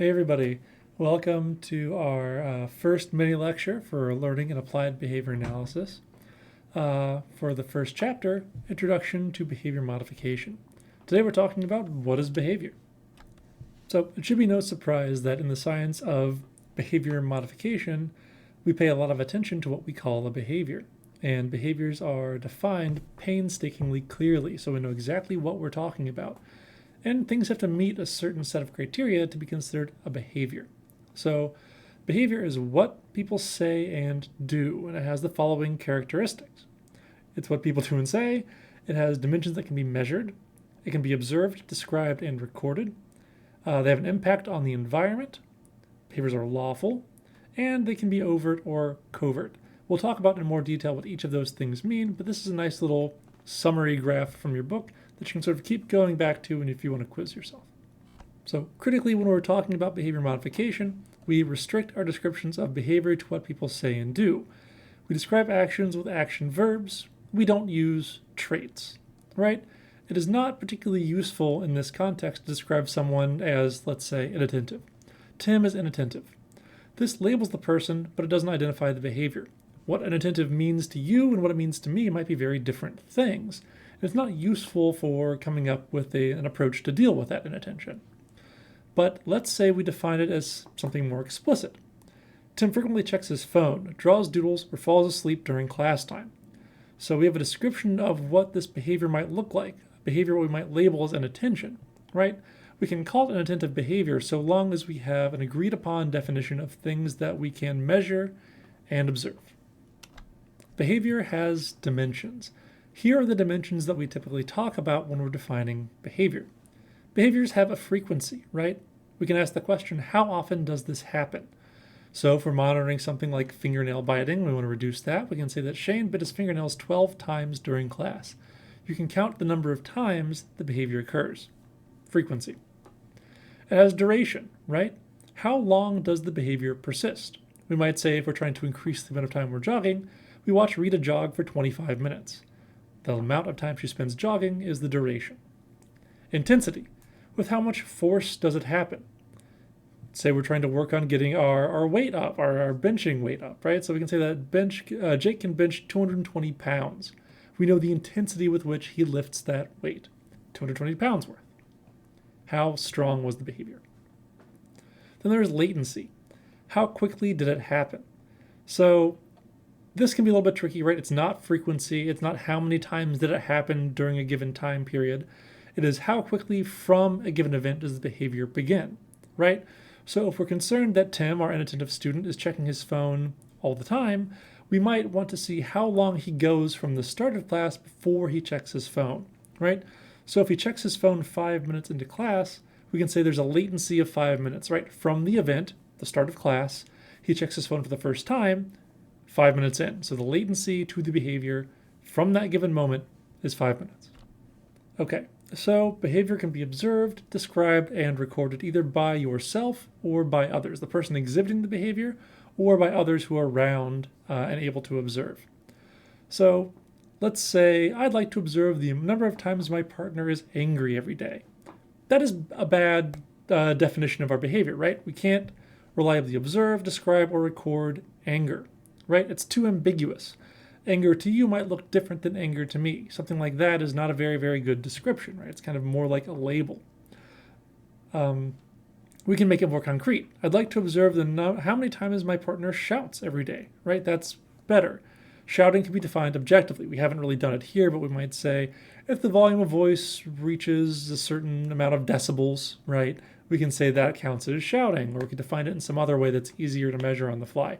Hey everybody, welcome to our first mini lecture for Learning and Applied Behavior Analysis. For the first chapter, Introduction to Behavior Modification. Today we're talking about what is behavior. So it should be no surprise that in the science of behavior modification, we pay a lot of attention to what we call a behavior. And behaviors are defined painstakingly clearly, so we know exactly what we're talking about. And things have to meet a certain set of criteria to be considered a behavior. So behavior is what people say and do, and it has the following characteristics. It's what people do and say. It has dimensions that can be measured. It can be observed, described, and recorded. They have an impact on the environment. Behaviors are lawful, and they can be overt or covert. We'll talk about in more detail what each of those things mean, but this is a nice little summary graph from your book that you can sort of keep going back to and if you want to quiz yourself. So critically, when we're talking about behavior modification, we restrict our descriptions of behavior to what people say and do. We describe actions with action verbs. We don't use traits, right? It is not particularly useful in this context to describe someone as, let's say, inattentive. Tim is inattentive. This labels the person, but it doesn't identify the behavior. What inattentive means to you and what it means to me might be very different things. It's not useful for coming up with an approach to deal with that inattention. But let's say we define it as something more explicit. Tim frequently checks his phone, draws doodles, or falls asleep during class time. So we have a description of what this behavior might look like, a behavior we might label as inattention, right? We can call it inattentive behavior so long as we have an agreed upon definition of things that we can measure and observe. Behavior has dimensions. Here are the dimensions that we typically talk about when we're defining behavior. Behaviors have a frequency, right? We can ask the question, how often does this happen? So if we're monitoring something like fingernail biting, we want to reduce that. We can say that Shane bit his fingernails 12 times during class. You can count the number of times the behavior occurs. Frequency. It has duration, right? How long does the behavior persist? We might say if we're trying to increase the amount of time we're jogging, we watch Rita jog for 25 minutes. The amount of time she spends jogging is the duration. Intensity. With how much force does it happen? Say we're trying to work on getting our weight up, our benching weight up, right? So we can say that Jake can bench 220 pounds. We know the intensity with which he lifts that weight, 220 pounds worth. How strong was the behavior? Then there's latency. How quickly did it happen? So this can be a little bit tricky, right? It's not frequency. It's not how many times did it happen during a given time period. It is how quickly from a given event does the behavior begin, right? So if we're concerned that Tim, our inattentive student, is checking his phone all the time, we might want to see how long he goes from the start of class before he checks his phone, right? So if he checks his phone 5 minutes into class, we can say there's a latency of 5 minutes, right? From the event, the start of class, he checks his phone for the first time, 5 minutes in. So the latency to the behavior from that given moment is 5 minutes. Okay, so behavior can be observed, described, and recorded either by yourself or by others, the person exhibiting the behavior, or by others who are around and able to observe. So let's say I'd like to observe the number of times my partner is angry every day. That is a bad definition of our behavior, right? We can't reliably observe, describe, or record anger. Right? It's too ambiguous. Anger to you might look different than anger to me. Something like that is not a very, very good description, right? It's kind of more like a label. We can make it more concrete. I'd like to observe how many times my partner shouts every day, right? That's better. Shouting can be defined objectively. We haven't really done it here, but we might say if the volume of voice reaches a certain amount of decibels, right? We can say that counts as shouting, or we could define it in some other way that's easier to measure on the fly.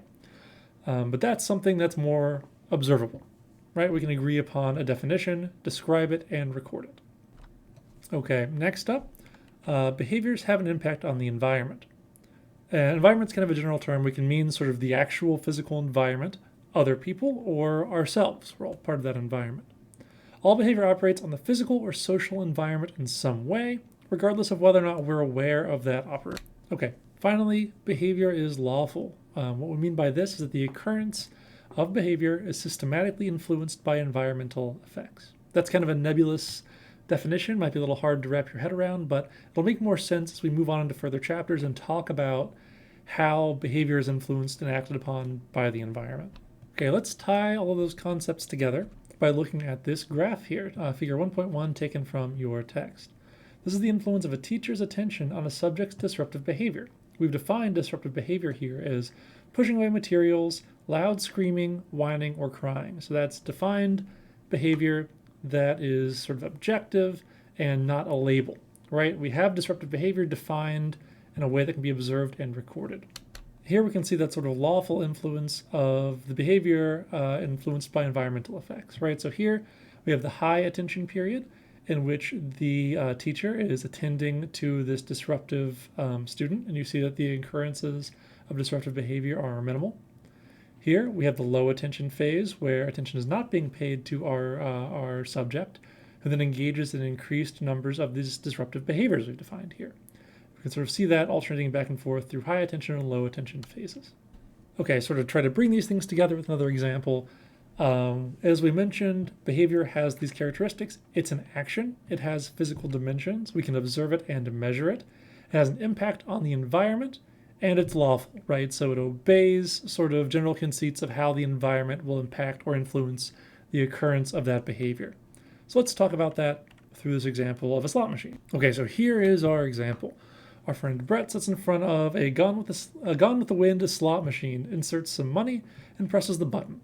But that's something that's more observable, right? We can agree upon a definition, describe it, and record it. Okay, next up, behaviors have an impact on the environment. Environment's kind of a general term. We can mean sort of the actual physical environment, other people, or ourselves. We're all part of that environment. All behavior operates on the physical or social environment in some way, regardless of whether or not we're aware of that operation. Okay, finally, behavior is lawful. What we mean by this is that the occurrence of behavior is systematically influenced by environmental effects. That's kind of a nebulous definition might be a little hard to wrap your head around, but it'll make more sense as we move on into further chapters and talk about how behavior is influenced and acted upon by the environment. Okay, let's tie all of those concepts together by looking at this graph here, figure 1.1 taken from your text. This is the influence of a teacher's attention on a subject's disruptive behavior. We've defined disruptive behavior here as pushing away materials, loud screaming, whining, or crying. So that's defined behavior that is sort of objective and not a label, right? We have disruptive behavior defined in a way that can be observed and recorded. Here we can see that sort of lawful influence of the behavior influenced by environmental effects, right? So here we have the high attention period in which the teacher is attending to this disruptive student, and you see that the occurrences of disruptive behavior are minimal. Here we have the low attention phase where attention is not being paid to our subject, who then engages in increased numbers of these disruptive behaviors we've defined here. We can sort of see that alternating back and forth through high attention and low attention phases. Okay, sort of try to bring these things together with another example. As we mentioned, behavior has these characteristics. It's an action. It has physical dimensions. We can observe it and measure it. It has an impact on the environment, and it's lawful, right? So it obeys sort of general conceits of how the environment will impact or influence the occurrence of that behavior. So let's talk about that through this example of a slot machine. Okay, so here is our example. Our friend Brett sits in front of a Gone with the Wind slot machine, inserts some money, and presses the button.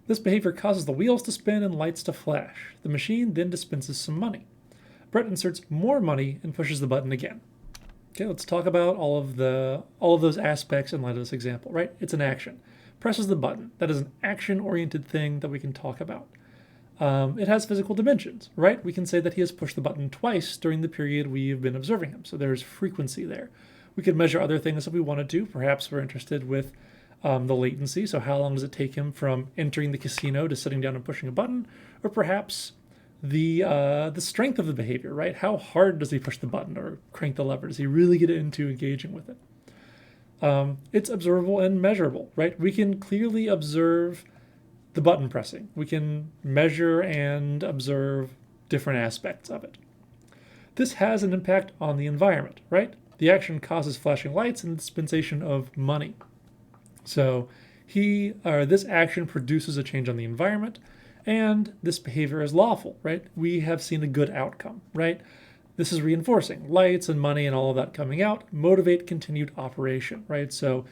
This behavior causes the wheels to spin and lights to flash. The machine then dispenses some money. Brett inserts more money and pushes the button again. Okay, let's talk about all of those aspects in light of this example, right? It's an action. Presses the button. That is an action-oriented thing that we can talk about. It has physical dimensions, right? We can say that he has pushed the button twice during the period we've been observing him. So there's frequency there. We could measure other things if we wanted to. Perhaps we're interested with the latency. So how long does it take him from entering the casino to sitting down and pushing a button? Or perhaps the strength of the behavior, right? How hard does he push the button or crank the lever? Does he really get into engaging with it? It's observable and measurable, right? We can clearly observe the button pressing. We can measure and observe different aspects of it. This has an impact on the environment, right? The action causes flashing lights and the dispensation of money. So this action produces a change on the environment, and this behavior is lawful, right? We have seen a good outcome, right? This is reinforcing. Lights and money and all of that coming out motivate continued operation, right? So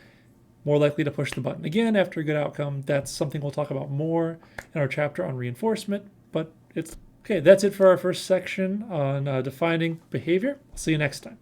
more likely to push the button again after a good outcome. That's something we'll talk about more in our chapter on reinforcement, but it's okay. That's it for our first section on defining behavior. See you next time.